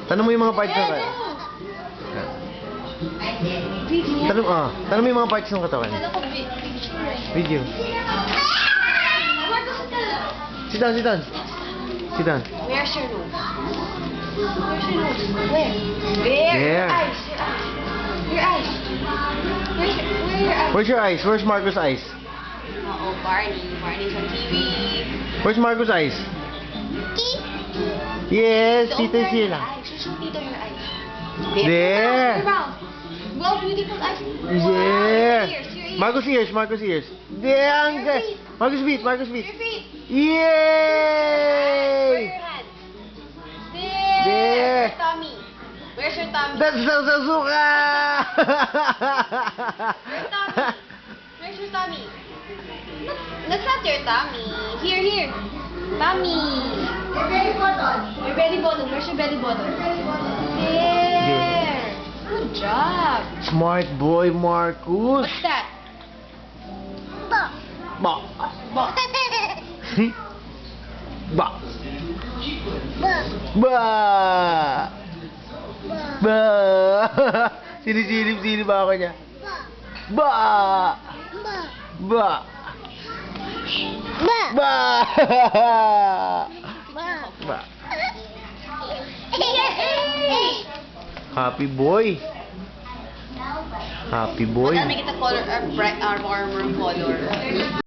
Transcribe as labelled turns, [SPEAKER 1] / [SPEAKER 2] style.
[SPEAKER 1] Tanong mo yung mga parts ng katawan. Tanong mo yung mga parts ng katawan. Video. Sit down, sit down. Sit down.
[SPEAKER 2] Where's your nose? Where's your nose? Where?
[SPEAKER 1] There.
[SPEAKER 2] Your eyes. Your eyes. Where are your eyes?
[SPEAKER 1] Where's your eyes? Where's Marco's eyes?
[SPEAKER 2] Oh, Barney. Barney's on TV.
[SPEAKER 1] Where's Marco's eyes? Yes, Tito is here lang.
[SPEAKER 2] Show Tito your eyes.
[SPEAKER 1] There.
[SPEAKER 2] Wow, beautiful eyes.
[SPEAKER 1] Yeah.
[SPEAKER 2] Your
[SPEAKER 1] Marco's ears, Marco's ears. There, ang
[SPEAKER 2] feet.
[SPEAKER 1] Marco's feet, Marco's feet.
[SPEAKER 2] Your feet.
[SPEAKER 1] Yay!
[SPEAKER 2] Where are your hands?
[SPEAKER 1] There.
[SPEAKER 2] Your tummy. Where's your tummy?
[SPEAKER 1] That's Suzuka!
[SPEAKER 2] Your tummy. Where's your tummy? That's not your tummy. Here. Tummy. Your belly button. Your belly button. Where's your belly button? There. Good job.
[SPEAKER 1] Smart boy, Marcus.
[SPEAKER 2] What's that?
[SPEAKER 1] Ba.
[SPEAKER 2] Ball.
[SPEAKER 1] Ba. Ba. Ba. Sinisilip-silip ako niya. Ba. Ba. Ba. Ba. Happy boy. Happy boy.
[SPEAKER 2] Make it a color, a bright, warmer color.